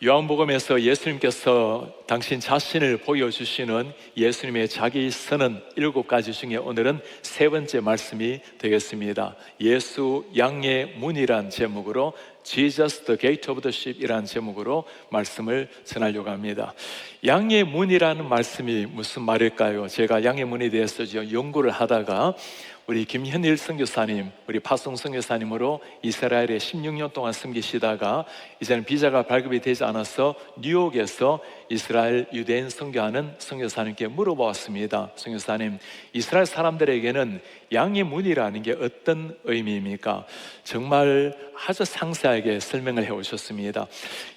요한복음에서 예수님께서 당신 자신을 보여주시는 예수님의 자기 선언 7가지 중에 오늘은 3번째 말씀이 되겠습니다. 예수 양의 문이란 제목으로 Jesus the Gate of the Sheep 이라는 제목으로 말씀을 전하려고 합니다. 양의 문이라는 말씀이 무슨 말일까요? 제가 양의 문에 대해서 연구를 하다가 우리 김현일 선교사님, 우리 파송 선교사님으로 이스라엘에 16년 동안 섬기시다가 이제는 비자가 발급이 되지 않아서 뉴욕에서 이스라엘 유대인 선교하는 선교사님께 물어보았습니다. 선교사님, 이스라엘 사람들에게는 양의 문이라는 게 어떤 의미입니까? 정말 아주 상세하게 설명을 해오셨습니다.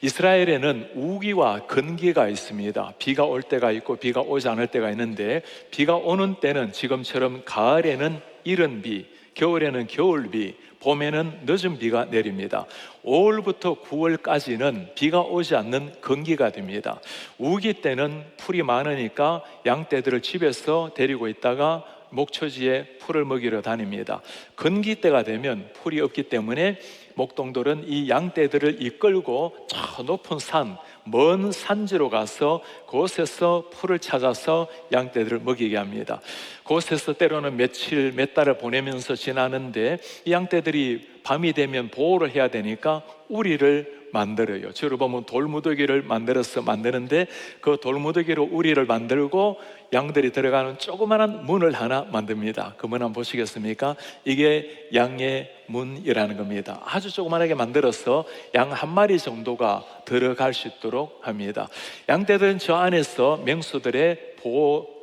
이스라엘에는 우기와 건기가 있습니다. 비가 올 때가 있고 비가 오지 않을 때가 있는데, 비가 오는 때는 지금처럼 가을에는 이른 비, 겨울에는 겨울비, 봄에는 늦은 비가 내립니다. 5월부터 9월까지는 비가 오지 않는 건기가 됩니다. 우기 때는 풀이 많으니까 양떼들을 집에서 데리고 있다가 목초지에 풀을 먹이러 다닙니다. 건기 때가 되면 풀이 없기 때문에 목동들은 이 양떼들을 이끌고 저 높은 산, 먼 산지로 가서 그곳에서 풀을 찾아서 양떼들을 먹이게 합니다. 그곳에서 때로는 며칠, 몇 달을 보내면서 지나는데 이 양떼들이 밤이 되면 보호를 해야 되니까 우리를 만들어요. 저를 보면 돌무더기를 만드는데 그 돌무더기로 우리를 만들고 양들이 들어가는 조그마한 문을 하나 만듭니다. 그 문 한번 보시겠습니까? 이게 양의 문이라는 겁니다. 아주 조그만하게 만들어서 양 한 마리 정도가 들어갈 수 있도록 합니다. 양떼들은 저 안에서 맹수들의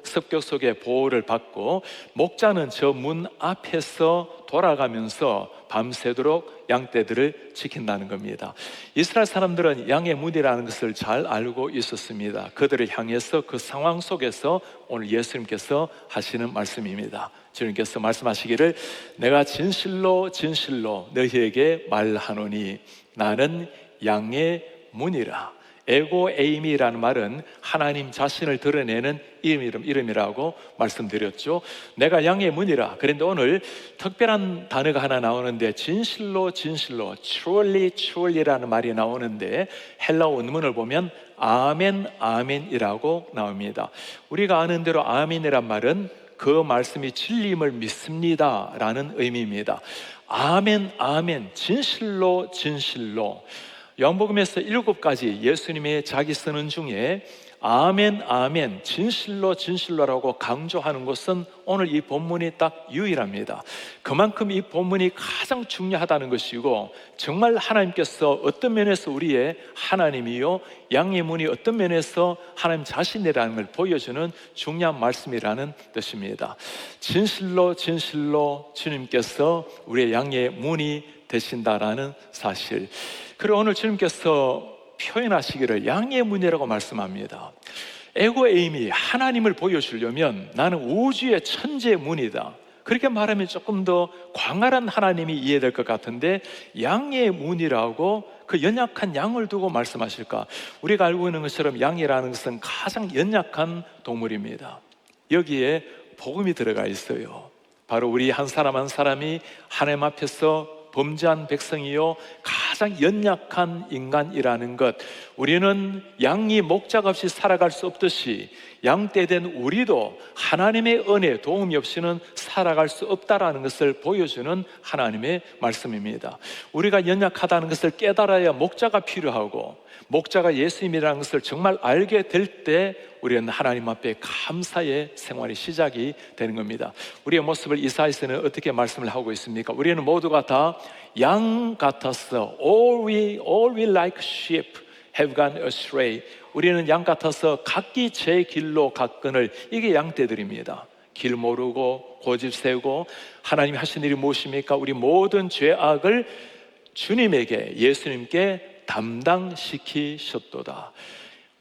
습격 속의 보호를 받고, 목자는 저 문 앞에서 돌아가면서 밤새도록 양떼들을 지킨다는 겁니다. 이스라엘 사람들은 양의 문이라는 것을 잘 알고 있었습니다. 그들을 향해서 그 상황 속에서 오늘 예수님께서 하시는 말씀입니다. 주님께서 말씀하시기를, 내가 진실로 진실로 너희에게 말하노니 나는 양의 문이라. 에고 에이미라는 말은 하나님 자신을 드러내는 이름이라고 말씀드렸죠. 내가 양의 문이라. 그런데 오늘 특별한 단어가 하나 나오는데, 진실로 진실로, truly truly라는 말이 나오는데 헬라어 원문을 보면 아멘 아멘이라고 나옵니다. 우리가 아는 대로 아멘이란 말은 그 말씀이 진리임을 믿습니다 라는 의미입니다. 아멘 아멘, 진실로 진실로. 요한복음에서 7가지 예수님의 자기 선언 중에 아멘 아멘, 진실로 진실로라고 강조하는 것은 오늘 이 본문이 딱 유일합니다. 그만큼 이 본문이 가장 중요하다는 것이고, 정말 하나님께서 어떤 면에서 우리의 하나님이요, 양의 문이 어떤 면에서 하나님 자신이라는 걸 보여주는 중요한 말씀이라는 뜻입니다. 진실로 진실로 주님께서 우리의 양의 문이 되신다라는 사실. 그리고 오늘 주님께서 표현하시기를 양의 문이라고 말씀합니다. 에고 에임이 하나님을 보여주려면 나는 우주의 천지의 문이다. 그렇게 말하면 조금 더 광활한 하나님이 이해될 것 같은데, 양의 문이라고 그 연약한 양을 두고 말씀하실까? 우리가 알고 있는 것처럼 양이라는 것은 가장 연약한 동물입니다. 여기에 복음이 들어가 있어요. 바로 우리 한 사람 한 사람이 하나님 앞에서 범죄한 백성이요, 가장 연약한 인간이라는 것. 우리는 양이 목자가 없이 살아갈 수 없듯이 양떼된 우리도 하나님의 은혜, 도움이 없이는 살아갈 수 없다라는 것을 보여주는 하나님의 말씀입니다. 우리가 연약하다는 것을 깨달아야 목자가 필요하고, 목자가 예수님이라는 것을 정말 알게 될 때 우리는 하나님 앞에 감사의 생활이 시작이 되는 겁니다. 우리의 모습을 이사야서는 어떻게 말씀을 하고 있습니까? 우리는 모두가 다 양 같아서 all we like sheep have gone astray. 우리는 양 같아서 각기 제 길로 갔거늘. 이게 양떼들입니다. 길 모르고 고집 세우고, 하나님이 하신 일이 무엇입니까? 우리 모든 죄악을 주님에게, 예수님께 담당시키셨도다.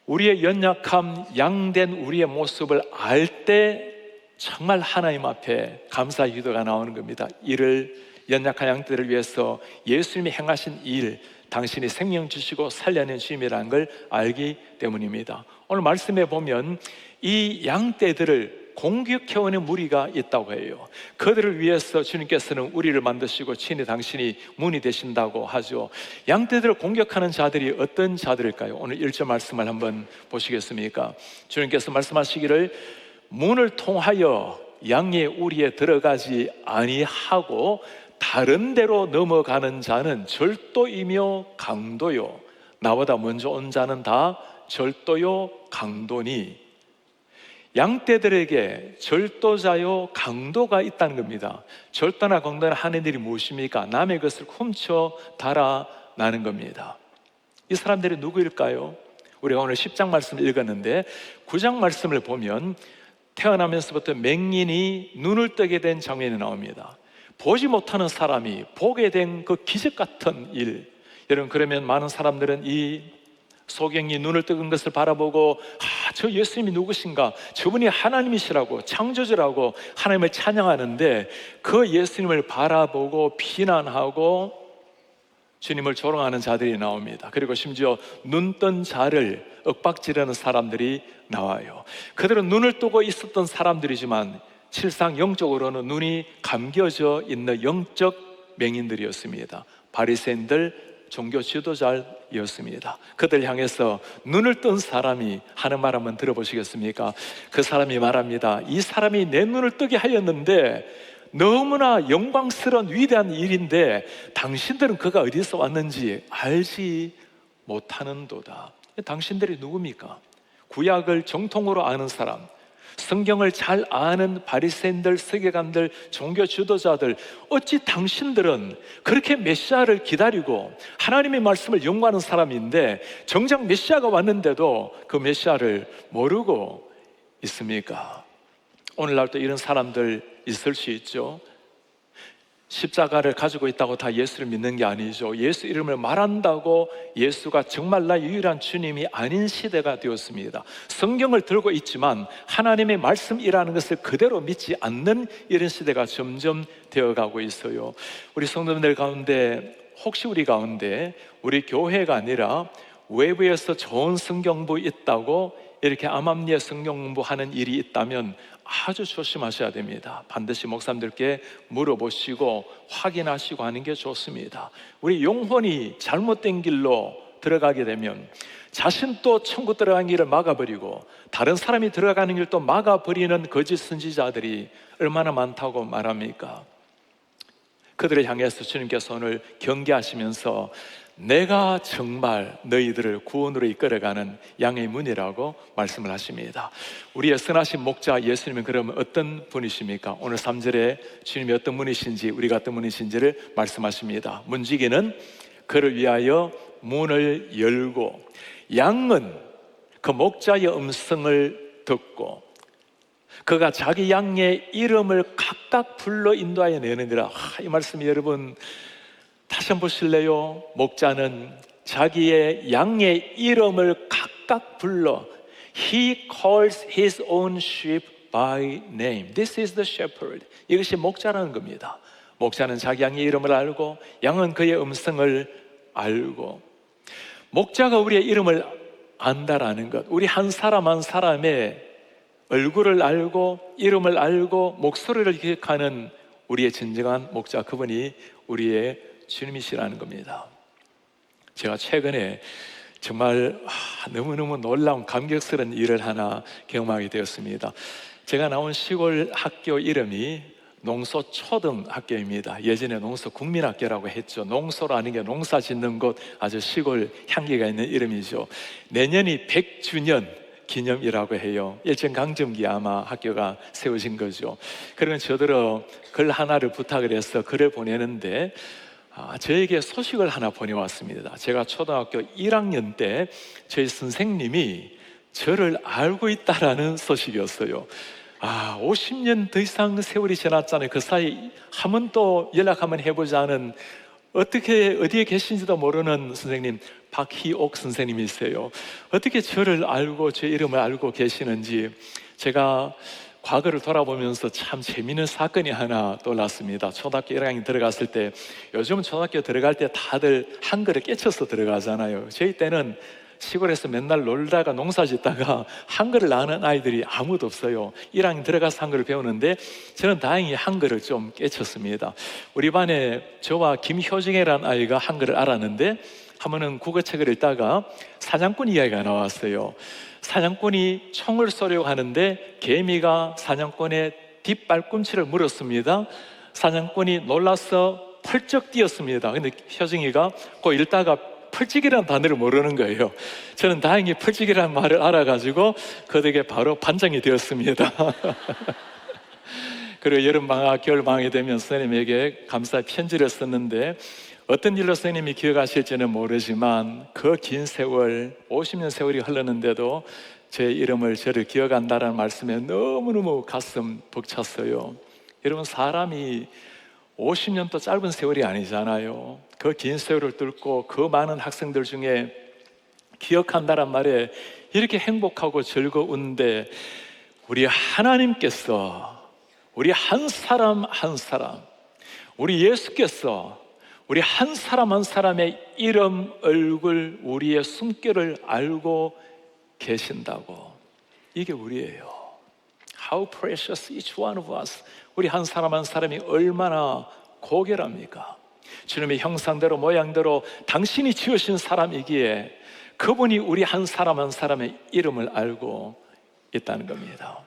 우리의 연약함, 양된 우리의 모습을 알 때 정말 하나님 앞에 감사 기도가 나오는 겁니다. 이를, 연약한 양떼를 위해서 예수님이 행하신 일, 당신이 생명 주시고 살려낸 주님이라는 걸 알기 때문입니다. 오늘 말씀에 보면 이 양떼들을 공격해오는 무리가 있다고 해요. 그들을 위해서 주님께서는 우리를 만드시고 친히 당신이 문이 되신다고 하죠. 양떼들을 공격하는 자들이 어떤 자들일까요? 오늘 1절 말씀을 한번 보시겠습니까? 주님께서 말씀하시기를 문을 통하여 양의 우리에 들어가지 아니하고 다른 데로 넘어가는 자는 절도이며 강도요, 나보다 먼저 온 자는 다 절도요 강도니. 양떼들에게 절도자요 강도가 있다는 겁니다. 절도나 강도나 하는 일이 무엇입니까? 남의 것을 훔쳐 달아나는 겁니다. 이 사람들이 누구일까요? 우리가 오늘 10장 말씀을 읽었는데 9장 말씀을 보면 태어나면서부터 맹인이 눈을 뜨게 된 장면이 나옵니다. 보지 못하는 사람이 보게 된 그 기적 같은 일. 여러분, 그러면 많은 사람들은 이 소경이 눈을 뜨는 것을 바라보고 저 예수님이 누구신가? 저분이 하나님이시라고, 창조주라고 하나님을 찬양하는데 그 예수님을 바라보고 비난하고 주님을 조롱하는 자들이 나옵니다. 그리고 심지어 눈 뜬 자를 윽박지르는 사람들이 나와요. 그들은 눈을 뜨고 있었던 사람들이지만 실상 영적으로는 눈이 감겨져 있는 영적 맹인들이었습니다. 바리새인들, 종교 지도자였습니다. 그들 향해서 눈을 뜬 사람이 하는 말 한번 들어보시겠습니까? 그 사람이 말합니다. 이 사람이 내 눈을 뜨게 하였는데 너무나 영광스러운 위대한 일인데 당신들은 그가 어디서 왔는지 알지 못하는도다. 당신들이 누굽니까? 구약을 정통으로 아는 사람, 성경을 잘 아는 바리새인들, 서기관들, 종교 지도자들, 어찌 당신들은 그렇게 메시아를 기다리고 하나님의 말씀을 연구하는 사람인데 정작 메시아가 왔는데도 그 메시아를 모르고 있습니까? 오늘날도 이런 사람들 있을 수 있죠. 십자가를 가지고 있다고 다 예수를 믿는 게 아니죠. 예수 이름을 말한다고 예수가 정말 나 유일한 주님이 아닌 시대가 되었습니다. 성경을 들고 있지만 하나님의 말씀이라는 것을 그대로 믿지 않는 이런 시대가 점점 되어가고 있어요. 우리 성도님들 가운데 혹시 우리 가운데 우리 교회가 아니라 외부에서 좋은 성경 공부 있다고 이렇게 암암리에 성경 공부하는 일이 있다면 아주 조심하셔야 됩니다. 반드시 목사님들께 물어보시고 확인하시고 하는 게 좋습니다. 우리 영혼이 잘못된 길로 들어가게 되면 자신도 천국 들어가는 길을 막아버리고 다른 사람이 들어가는 길도 막아버리는 거짓 선지자들이 얼마나 많다고 말합니까? 그들을 향해서 주님께서 오늘 경계하시면서 내가 정말 너희들을 구원으로 이끌어가는 양의 문이라고 말씀을 하십니다. 우리의 선하신 목자 예수님은 그러면 어떤 분이십니까? 오늘 3절에 주님이 어떤 분이신지, 우리가 어떤 분이신지를 말씀하십니다. 문지기는 그를 위하여 문을 열고 양은 그 목자의 음성을 듣고 그가 자기 양의 이름을 각각 불러 인도하여 내느니라. 이 말씀이 여러분 다시 한번 보실래요? 목자는 자기의 양의 이름을 각각 불러 He calls his own sheep by name. This is the shepherd. 이것이 목자라는 겁니다. 목자는 자기 양의 이름을 알고 양은 그의 음성을 알고. 목자가 우리의 이름을 안다라는 것, 우리 한 사람 한 사람의 얼굴을 알고 이름을 알고 목소리를 기억하는 우리의 진정한 목자, 그분이 우리의 주님이시라는 겁니다. 제가 최근에 정말 너무너무 놀라운 감격스러운 일을 하나 경험하게 되었습니다. 제가 나온 시골 학교 이름이 농소초등학교입니다. 예전에 농소국민학교라고 했죠. 농소라는 게 농사 짓는 곳, 아주 시골 향기가 있는 이름이죠. 내년이 100주년 기념이라고 해요. 일제강점기에 아마 학교가 세워진 거죠. 그러면 저더러 글 하나를 부탁을 해서 글을 보내는데 저에게 소식을 하나 보내왔습니다. 제가 초등학교 1학년 때 저희 선생님이 저를 알고 있다라는 소식이었어요. 50년 더 이상 세월이 지났잖아요. 그 사이 한 번 또 연락 한번 해보자는, 어디에 계신지도 모르는 선생님, 박희옥 선생님이세요. 어떻게 저를 알고 제 이름을 알고 계시는지 제가 과거를 돌아보면서 참 재미있는 사건이 하나 떠올랐습니다. 초등학교 1학년 들어갔을 때, 요즘은 초등학교 들어갈 때 다들 한글을 깨쳐서 들어가잖아요. 저희 때는 시골에서 맨날 놀다가 농사 짓다가 한글을 아는 아이들이 아무도 없어요. 1학년 들어가서 한글을 배우는데 저는 다행히 한글을 좀 깨쳤습니다. 우리 반에 저와 김효정이라는 아이가 한글을 알았는데 한 번은 국어책을 읽다가 사냥꾼 이야기가 나왔어요. 사냥꾼이 총을 쏘려고 하는데 개미가 사냥꾼의 뒷발꿈치를 물었습니다. 사냥꾼이 놀라서 펄쩍 뛰었습니다. 근데 효정이가 그 읽다가 펄찍이라는 단어를 모르는 거예요. 저는 다행히 펄찍이라는 말을 알아가지고 그 덕에 바로 반장이 되었습니다. 그리고 여름방학, 겨울방학이 되면 선생님에게 감사 편지를 썼는데 어떤 일로 선생님이 기억하실지는 모르지만 그 긴 세월, 50년 세월이 흘렀는데도 제 이름을, 저를 기억한다는 말씀에 너무너무 가슴 벅찼어요. 여러분, 사람이 50년도 짧은 세월이 아니잖아요. 그 긴 세월을 뚫고 그 많은 학생들 중에 기억한다란 말에 이렇게 행복하고 즐거운데 우리 하나님께서 우리 한 사람 한 사람, 우리 예수께서 우리 한 사람 한 사람의 이름, 얼굴, 우리의 숨결을 알고 계신다고. 이게 우리예요. How precious each one of us. 우리 한 사람 한 사람이 얼마나 고결합니까? 주님의 형상대로 모양대로 당신이 지으신 사람이기에 그분이 우리 한 사람 한 사람의 이름을 알고 있다는 겁니다.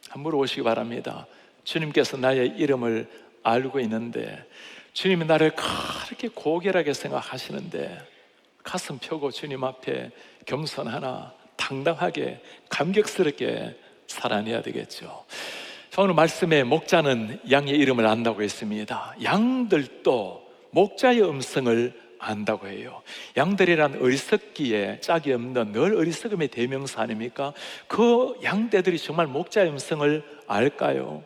한번 물어보시기 바랍니다. 주님께서 나의 이름을 알고 있는데, 주님이 나를 그렇게 고결하게 생각하시는데 가슴 펴고 주님 앞에 겸손하나 당당하게 감격스럽게 살아내야 되겠죠. 오늘 말씀에 목자는 양의 이름을 안다고 했습니다. 양들도 목자의 음성을 안다고 해요. 양들이란 어리석기에 짝이 없는 늘 어리석음의 대명사 아닙니까? 그 양떼들이 정말 목자의 음성을 알까요?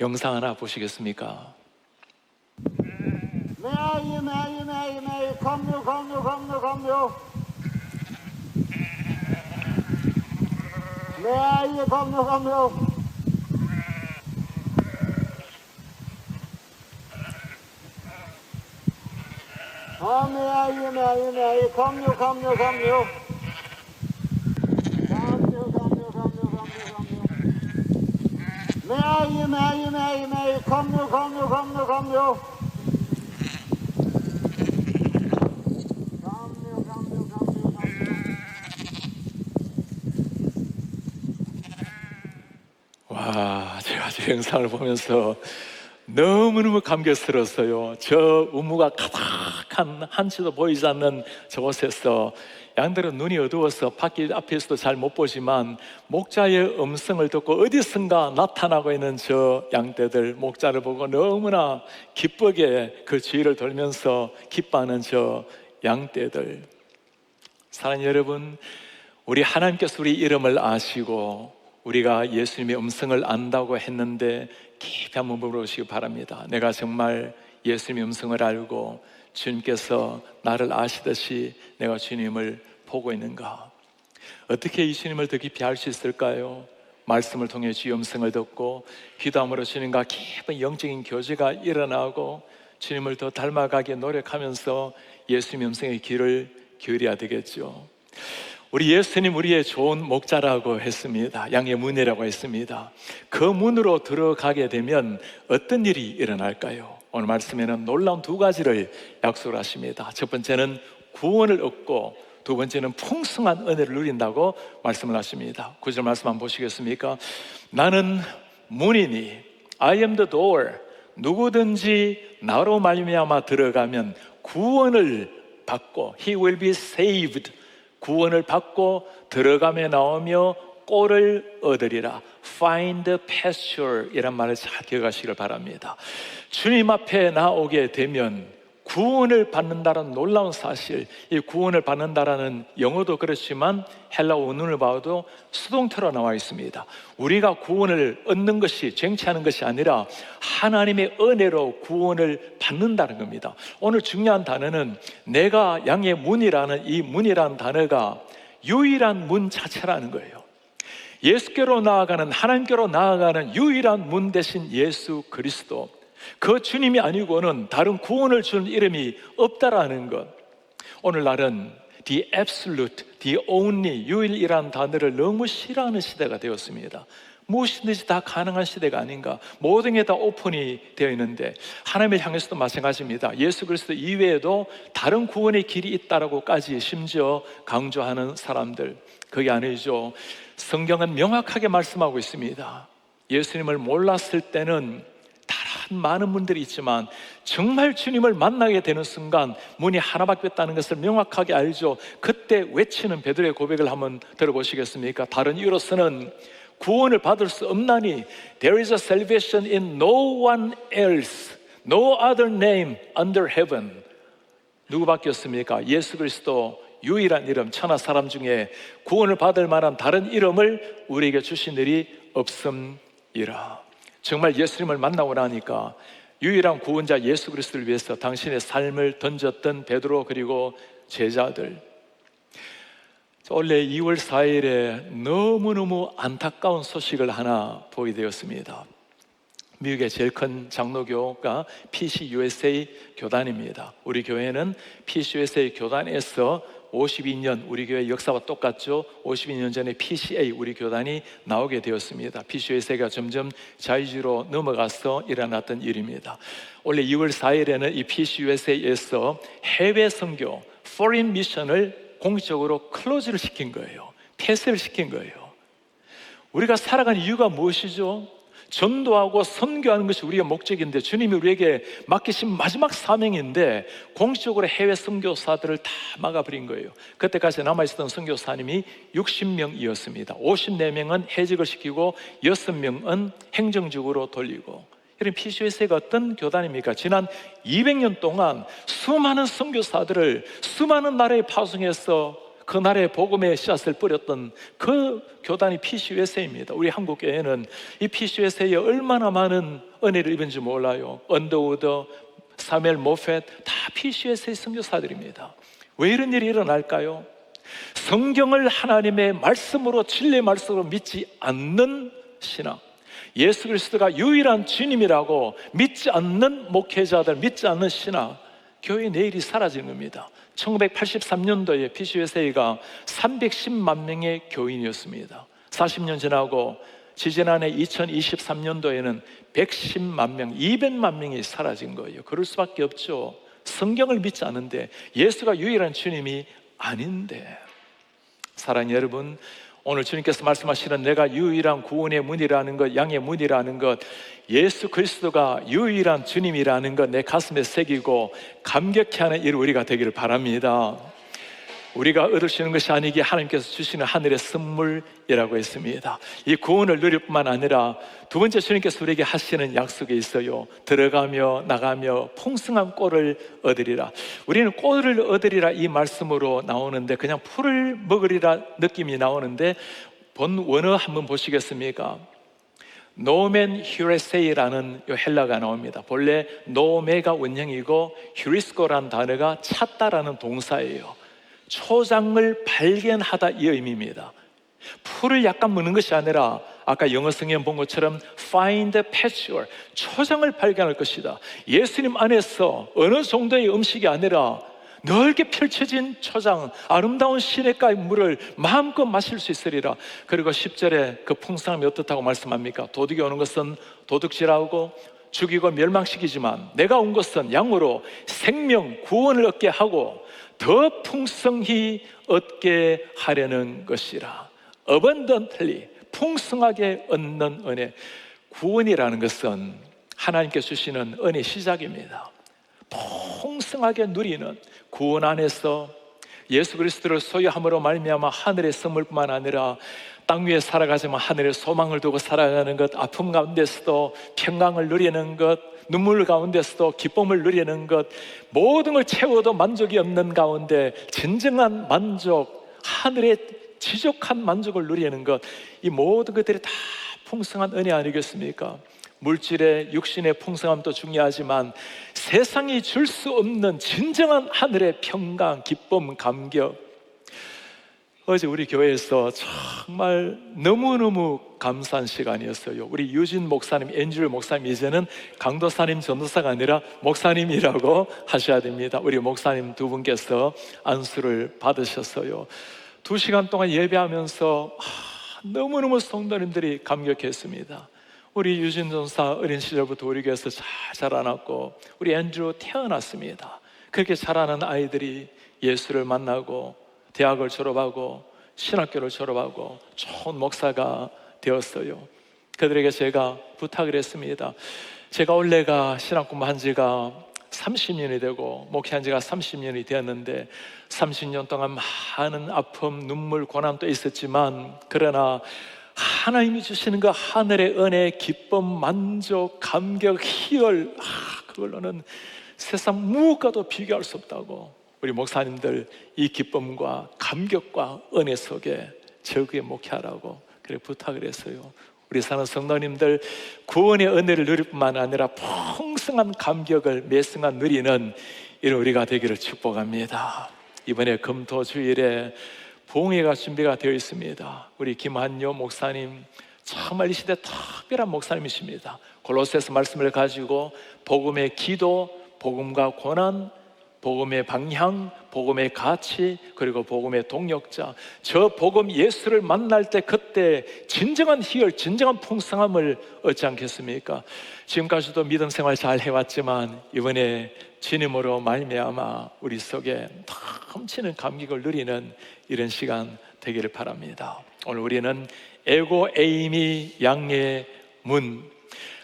영상 하나 보시겠습니까? 매일 검요 매일 검요 매일 검요 매일 검요 와, 제가 저 영상을 보면서 너무너무 감격스러웠어요. 저 우무가 가득한 한치도 보이지 않는 저곳에서 양들은 눈이 어두워서 밖에 앞에서도 잘 못 보지만 목자의 음성을 듣고 어디선가 나타나고 있는 저 양떼들, 목자를 보고 너무나 기쁘게 그 주위를 돌면서 기뻐하는 저 양떼들. 사랑하는 여러분, 우리 하나님께서 우리 이름을 아시고 우리가 예수님의 음성을 안다고 했는데 깊이 한번 물어보시기 바랍니다. 내가 정말 예수님의 음성을 알고 주님께서 나를 아시듯이 내가 주님을 보고 있는가? 어떻게 이 주님을 더 깊이 알 수 있을까요? 말씀을 통해 주의 음성을 듣고 기도함으로 주님과 깊은 영적인 교제가 일어나고 주님을 더 닮아가게 노력하면서 예수님의 음성의 귀를 기울여야 되겠죠. 우리 예수님 우리의 좋은 목자라고 했습니다. 양의 문이라고 했습니다. 그 문으로 들어가게 되면 어떤 일이 일어날까요? 오늘 말씀에는 놀라운 두 가지를 약속을 하십니다. 첫 번째는 구원을 얻고 두 번째는 풍성한 은혜를 누린다고 말씀을 하십니다. 9절 말씀 한번 보시겠습니까? 나는 문이니 I am the door. 누구든지 나로 말미암아 들어가면 구원을 받고 He will be saved. 구원을 받고 들어가며 나오며 꼴을 얻으리라. Find pasture 이란 말을 잘 기억하시길 바랍니다. 주님 앞에 나오게 되면 구원을 받는다는 놀라운 사실, 이 구원을 받는다라는 영어도 그렇지만 헬라어 원문을 봐도 수동태로 나와 있습니다. 우리가 구원을 얻는 것이 쟁취하는 것이 아니라 하나님의 은혜로 구원을 받는다는 겁니다. 오늘 중요한 단어는 내가 양의 문이라는 이 문이라는 단어가 유일한 문 자체라는 거예요. 예수께로 나아가는, 하나님께로 나아가는 유일한 문 대신 예수 그리스도, 그 주님이 아니고는 다른 구원을 주는 이름이 없다라는 것. 오늘날은 the absolute, the only, 유일이라는 단어를 너무 싫어하는 시대가 되었습니다. 무엇이든지 다 가능한 시대가 아닌가. 모든 게 다 오픈이 되어 있는데 하나님을 향해서도 마찬가지입니다. 예수 그리스도 이외에도 다른 구원의 길이 있다라고까지 심지어 강조하는 사람들, 그게 아니죠. 성경은 명확하게 말씀하고 있습니다. 예수님을 몰랐을 때는 다른 많은 분들이 있지만 정말 주님을 만나게 되는 순간 문이 하나밖에 없다는 것을 명확하게 알죠. 그때 외치는 베드로의 고백을 한번 들어보시겠습니까? 다른 이유로서는 구원을 받을 수 없나니 There is a salvation in no one else, no other name under heaven. 누구밖에 없습니까? 예수 그리스도 유일한 이름, 천하 사람 중에 구원을 받을 만한 다른 이름을 우리에게 주신 일이 없음이라. 정말 예수님을 만나고 나니까 유일한 구원자 예수 그리스도를 위해서 당신의 삶을 던졌던 베드로 그리고 제자들, 원래 2월 4일에 너무너무 안타까운 소식을 하나 보게 되었습니다. 미국의 제일 큰 장로교가 PCUSA 교단입니다. 우리 교회는 PCUSA 교단에서 52년, 우리 교회 역사와 똑같죠. 52년 전에 PCA, 우리 교단이 나오게 되었습니다. PCUSA가 점점 자유주의로 넘어가서 일어났던 일입니다. 원래 2월 4일에는 이 PCUSA에서 해외 선교, foreign mission을 공식적으로 클로즈를 시킨 거예요. 폐쇄를 시킨 거예요. 우리가 살아가는 이유가 무엇이죠? 전도하고 선교하는 것이 우리의 목적인데 주님이 우리에게 맡기신 마지막 사명인데 공식적으로 해외 선교사들을 다 막아버린 거예요. 그때까지 남아있었던 선교사님이 60명이었습니다. 54명은 해직을 시키고 6명은 행정직으로 돌리고. 이런 PCUSA가 어떤 교단입니까? 지난 200년 동안 수많은 선교사들을 수많은 나라에 파송해서 그 나라의 복음의 씨앗을 뿌렸던 그 교단이 PCUSA입니다. 우리 한국 교회는 이 PCUSA에 얼마나 많은 은혜를 입은지 몰라요. 언더우드, 사무엘 모펫 다 PCUSA 선교사들입니다. 왜 이런 일이 일어날까요? 성경을 하나님의 말씀으로, 진리의 말씀으로 믿지 않는 신앙, 예수 그리스도가 유일한 주님이라고 믿지 않는 목회자들, 믿지 않는 신앙, 교회의 내일이 사라지는 겁니다. 1983년도에 PCUSA가 310만 명의 교인이었습니다. 40년 지나고 지지난해 2023년도에는 110만 명, 200만 명이 사라진 거예요. 그럴 수밖에 없죠. 성경을 믿지 않는데, 예수가 유일한 주님이 아닌데. 사랑하는 여러분, 오늘 주님께서 말씀하시는 내가 유일한 구원의 문이라는 것, 양의 문이라는 것, 예수 그리스도가 유일한 주님이라는 것 내 가슴에 새기고 감격해 하는 일 우리가 되기를 바랍니다. 우리가 얻을 수 있는 것이 아니기에 하나님께서 주시는 하늘의 선물이라고 했습니다. 이 구원을 누릴 뿐만 아니라 두 번째, 주님께서 우리에게 하시는 약속이 있어요. 들어가며 나가며 풍성한 꼴을 얻으리라. 우리는 꼴을 얻으리라 이 말씀으로 나오는데 그냥 풀을 먹으리라 느낌이 나오는데 본 원어 한번 보시겠습니까? 노멘 휴레세이라는 헬라가 나옵니다. 본래 노메가 원형이고 휴리스코라는 단어가 찾다라는 동사예요. 초장을 발견하다 이 의미입니다. 풀을 약간 먹는 것이 아니라 아까 영어 성경 본 것처럼 find pasture, 초장을 발견할 것이다. 예수님 안에서 어느 정도의 음식이 아니라 넓게 펼쳐진 초장, 아름다운 시냇가의 물을 마음껏 마실 수 있으리라. 그리고 10절에 그 풍성함이 어떻다고 말씀합니까? 도둑이 오는 것은 도둑질하고 죽이고 멸망시키지만 내가 온 것은 양으로 생명, 구원을 얻게 하고 더 풍성히 얻게 하려는 것이라. abundantly, 풍성하게 얻는 은혜. 구원이라는 것은 하나님께서 주시는 은혜의 시작입니다. 풍성하게 누리는 구원 안에서 예수 그리스도를 소유함으로 말미암아 하늘의 선물뿐만 아니라 땅 위에 살아가지만 하늘의 소망을 두고 살아가는 것, 아픔 가운데서도 평강을 누리는 것, 눈물 가운데서도 기쁨을 누리는 것, 모든 걸 채워도 만족이 없는 가운데 진정한 만족, 하늘의 지족한 만족을 누리는 것, 이 모든 것들이 다 풍성한 은혜 아니겠습니까? 물질의 육신의 풍성함도 중요하지만 세상이 줄 수 없는 진정한 하늘의 평강, 기쁨, 감격. 어제 우리 교회에서 정말 너무너무 감사한 시간이었어요. 우리 유진 목사님, 앤드류 목사님, 이제는 강도사님, 전도사가 아니라 목사님이라고 하셔야 됩니다. 우리 목사님 두 분께서 안수를 받으셨어요. 2시간 동안 예배하면서 너무너무 성도님들이 감격했습니다. 우리 유진 전사 어린 시절부터 우리 교회에서 잘 자라났고, 우리 앤드류 태어났습니다. 그렇게 자라는 아이들이 예수를 만나고 대학을 졸업하고 신학교를 졸업하고 좋은 목사가 되었어요. 그들에게 제가 부탁을 했습니다. 제가 원래가 신학 공부한 지가 30년이 되고 목회한 지가 30년이 되었는데 30년 동안 많은 아픔, 눈물, 고난도 있었지만, 그러나 하나님이 주시는 그 하늘의 은혜, 기쁨, 만족, 감격, 희열, 그걸로는 세상 무엇과도 비교할 수 없다고 우리 목사님들 이 기쁨과 감격과 은혜 속에 즐겁게 목회하라고 그렇게 부탁을 했어요. 우리 사는 성도님들 구원의 은혜를 누릴 뿐만 아니라 풍성한 감격을 매 순간 누리는 이런 우리가 되기를 축복합니다. 이번에 금토주일에 봉회가 준비가 되어 있습니다. 우리 김한효 목사님, 정말 이 시대 특별한 목사님이십니다. 골로새서 말씀을 가지고 복음의 기도, 복음과 고난, 복음의 방향, 복음의 가치, 그리고 복음의 동력자, 저 복음 예수를 만날 때 그때 진정한 희열, 진정한 풍성함을 얻지 않겠습니까? 지금까지도 믿음 생활 잘 해왔지만 이번에 주님으로 말미암아 우리 속에 넘치는 감격을 누리는 이런 시간 되기를 바랍니다. 오늘 우리는 에고 에이미 양의 문,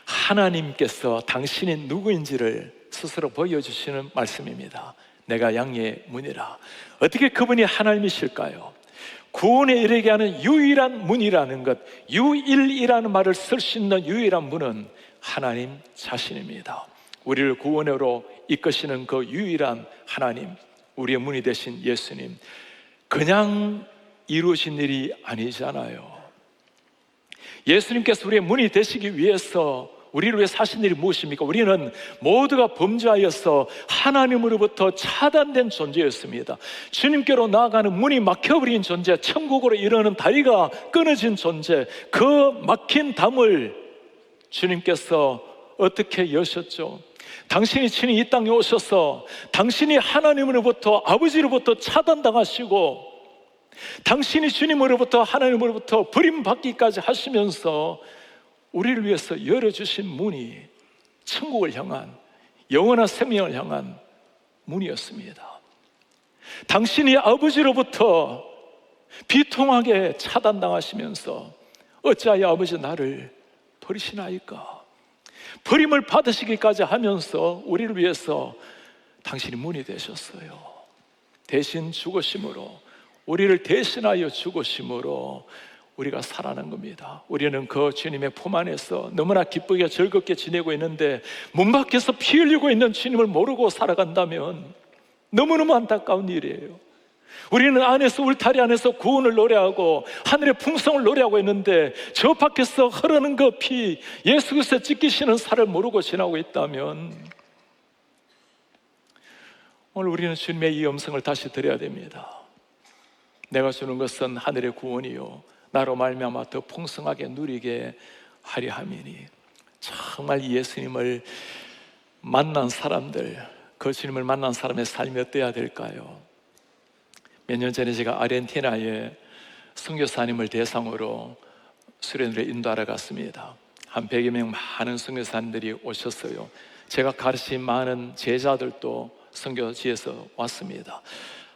하나님께서 당신이 누구인지를 스스로 보여주시는 말씀입니다. 내가 양의 문이라. 어떻게 그분이 하나님이실까요? 구원에 이르게 하는 유일한 문이라는 것, 유일이라는 말을 쓸 수 있는 유일한 문은 하나님 자신입니다. 우리를 구원으로 이끄시는 그 유일한 하나님, 우리의 문이 되신 예수님, 그냥 이루어진 일이 아니잖아요. 예수님께서 우리의 문이 되시기 위해서 우리를 위해 사신 일이 무엇입니까? 우리는 모두가 범죄하여서 하나님으로부터 차단된 존재였습니다. 주님께로 나아가는 문이 막혀버린 존재, 천국으로 이르는 다리가 끊어진 존재, 그 막힌 담을 주님께서 어떻게 여셨죠? 당신이 친히 이 땅에 오셔서 당신이 하나님으로부터, 아버지로부터 차단당하시고 당신이 주님으로부터, 하나님으로부터 버림받기까지 하시면서 우리를 위해서 열어주신 문이 천국을 향한, 영원한 생명을 향한 문이었습니다. 당신이 아버지로부터 비통하게 차단당하시면서 어찌하여 아버지 나를 버리시나이까? 버림을 받으시기까지 하면서 우리를 위해서 당신이 문이 되셨어요. 대신 죽으심으로, 우리를 대신하여 죽으심으로 우리가 살아난 겁니다. 우리는 그 주님의 품 안에서 너무나 기쁘게 즐겁게 지내고 있는데 문 밖에서 피 흘리고 있는 주님을 모르고 살아간다면 너무너무 안타까운 일이에요. 우리는 안에서, 울타리 안에서 구원을 노래하고 하늘의 풍성을 노래하고 있는데 저 밖에서 흐르는 그 피, 예수 그리스도 찢기시는 살을 모르고 지나고 있다면 오늘 우리는 주님의 이 음성을 다시 드려야 됩니다. 내가 주는 것은 하늘의 구원이요 나로 말미암아 더 풍성하게 누리게 하려 함이니. 정말 예수님을 만난 사람들, 그 주님을 만난 사람의 삶이 어때야 될까요? 몇 년 전에 제가 아르헨티나에 선교사님을 대상으로 수련회를 인도하러 갔습니다. 한 100여 명 많은 선교사님들이 오셨어요. 제가 가르친 많은 제자들도 선교지에서 왔습니다.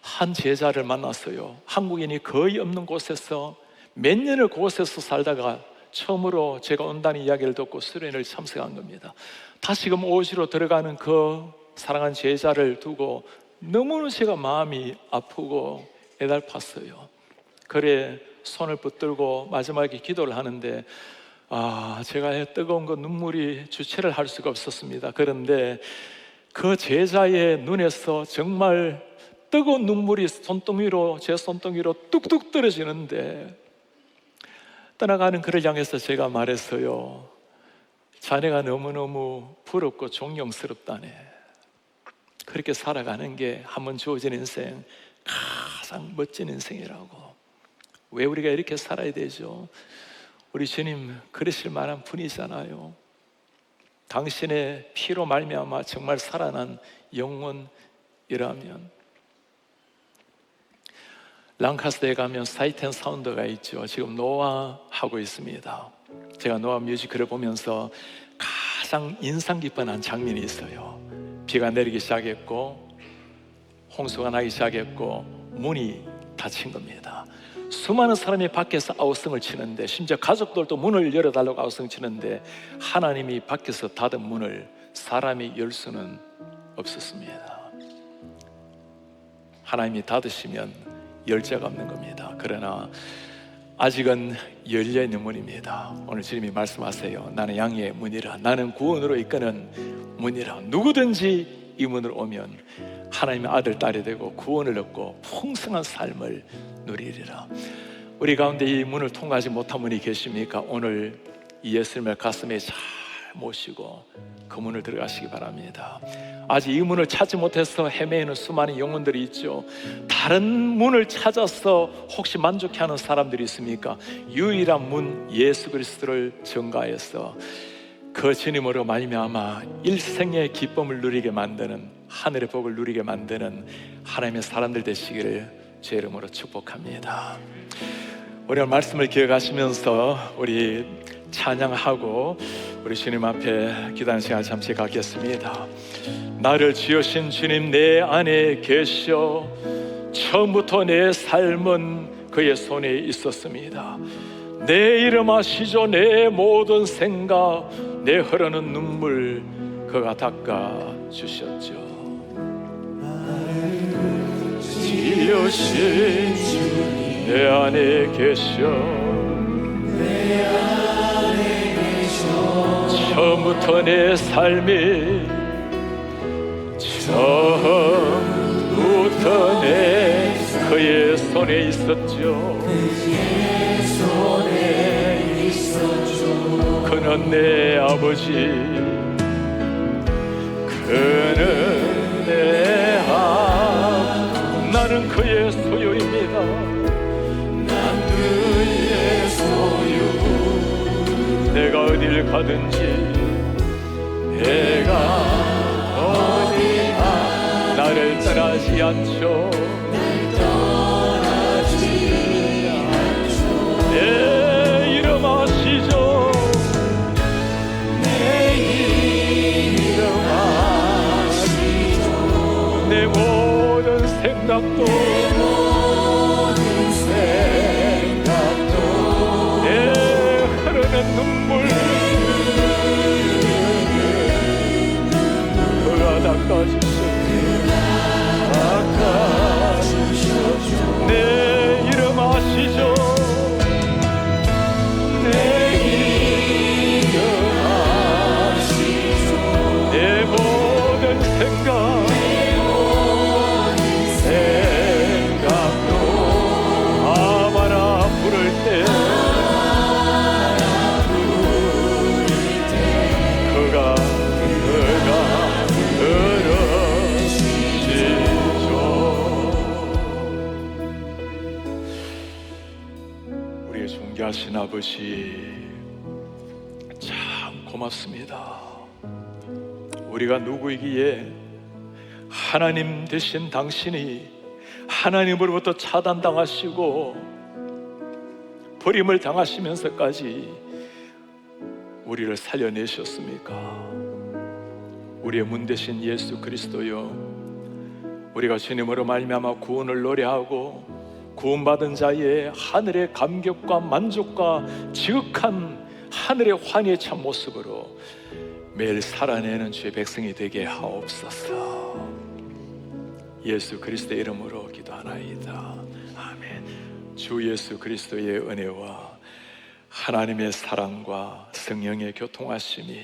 한 제자를 만났어요. 한국인이 거의 없는 곳에서 몇 년을 그곳에서 살다가 처음으로 제가 온다는 이야기를 듣고 수련회를 참석한 겁니다. 다시금 오지로 들어가는 그 사랑하는 제자를 두고 너무나 제가 마음이 아프고 애달팠어요. 그래 손을 붙들고 마지막에 기도를 하는데 제가 뜨거운 그 눈물이 주체를 할 수가 없었습니다. 그런데 그 제자의 눈에서 정말 뜨거운 눈물이 손등위로, 제 손등위로 뚝뚝 떨어지는데 떠나가는 그를 향해서 제가 말했어요. 자네가 너무너무 부럽고 존경스럽다네. 그렇게 살아가는 게 한 번 주어진 인생 가장 멋진 인생이라고. 왜 우리가 이렇게 살아야 되죠? 우리 주님 그러실 만한 분이잖아요. 당신의 피로 말미암아 정말 살아난 영혼이라면. 랑카스터에 가면 사이트 앤 사운드가 있죠. 지금 노아하고 있습니다. 제가 노아 뮤지컬을 보면서 가장 인상 깊은 한 장면이 있어요. 비가 내리기 시작했고 홍수가 나기 시작했고 문이 닫힌 겁니다. 수많은 사람이 밖에서 아우성을 치는데, 심지어 가족들도 문을 열어달라고 아우성 치는데, 하나님이 밖에서 닫은 문을 사람이 열 수는 없었습니다. 하나님이 닫으시면 열 자가 없는 겁니다. 그러나 아직은 열려있는 문입니다. 오늘 주님이 말씀하세요. 나는 양의 문이라, 나는 구원으로 이끄는 문이라. 누구든지 이 문으로 오면 하나님의 아들, 딸이 되고 구원을 얻고 풍성한 삶을 누리리라. 우리 가운데 이 문을 통과하지 못한 분이 계십니까? 오늘 이 예수님을 가슴에 잘 모시고 그 문을 들어가시기 바랍니다. 아직 이 문을 찾지 못해서 헤매이는 수많은 영혼들이 있죠. 다른 문을 찾아서 혹시 만족해하는 사람들이 있습니까? 유일한 문 예수 그리스도를 전가해서 그 주님으로 말미암아 일생의 기쁨을 누리게 만드는, 하늘의 복을 누리게 만드는 하나님의 사람들 되시기를 주 이름으로 축복합니다. 오늘 말씀을 기억하시면서 우리 찬양하고 우리 주님 앞에 기도하는 시간 잠시 갖겠습니다. 나를 지으신 주님 내 안에 계셔. 처음부터 내 삶은 그의 손에 있었습니다. 내 이름 아시죠? 내 모든 생각, 내 흐르는 눈물 그가 닦아 주셨죠. 나를 지으신 주님 내 안에 계셔. 처음부터 내 삶이, 처음부터 내 그의 손에 있었죠. 그는 내 아버지, 그는 내 아버지, 나는 그의 소유입니다. 난 그의 소유. 내가 어딜 가든지, 내가 어디 가 나를 떠나지 않죠. 내 이름 아시죠? 내 이름 아시죠? 내 모든 생각도, 내 흐르는 눈물 그가 닦아주셨죠. 내 이름 아시죠? 내 이름 아시죠? 내 모든 생각도 아마나 부를 때 그가 들으시죠. 우리의 존귀하신 아버지, 참 고맙습니다. 우리가 누구이기에 하나님 되신 당신이 하나님으로부터 차단당하시고 버림을 당하시면서까지 우리를 살려내셨습니까? 우리의 문 되신 예수 그리스도여, 우리가 주님으로 말미암아 구원을 노래하고 구원받은 자의 하늘의 감격과 만족과 지극한 하늘의 환희의 참 모습으로 매일 살아내는 주의 백성이 되게 하옵소서. 예수 그리스도의 이름으로 기도하나이다. 아멘. 주 예수 그리스도의 은혜와 하나님의 사랑과 성령의 교통하심이,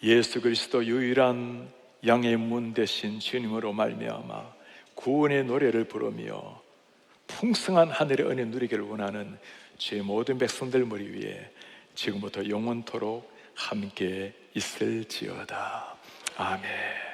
예수 그리스도 유일한 양의 문 되신 주님으로 말미암아 구원의 노래를 부르며 풍성한 하늘의 은혜 누리기를 원하는 주의 모든 백성들 머리 위에 지금부터 영원토록 함께 있을지어다. 아멘.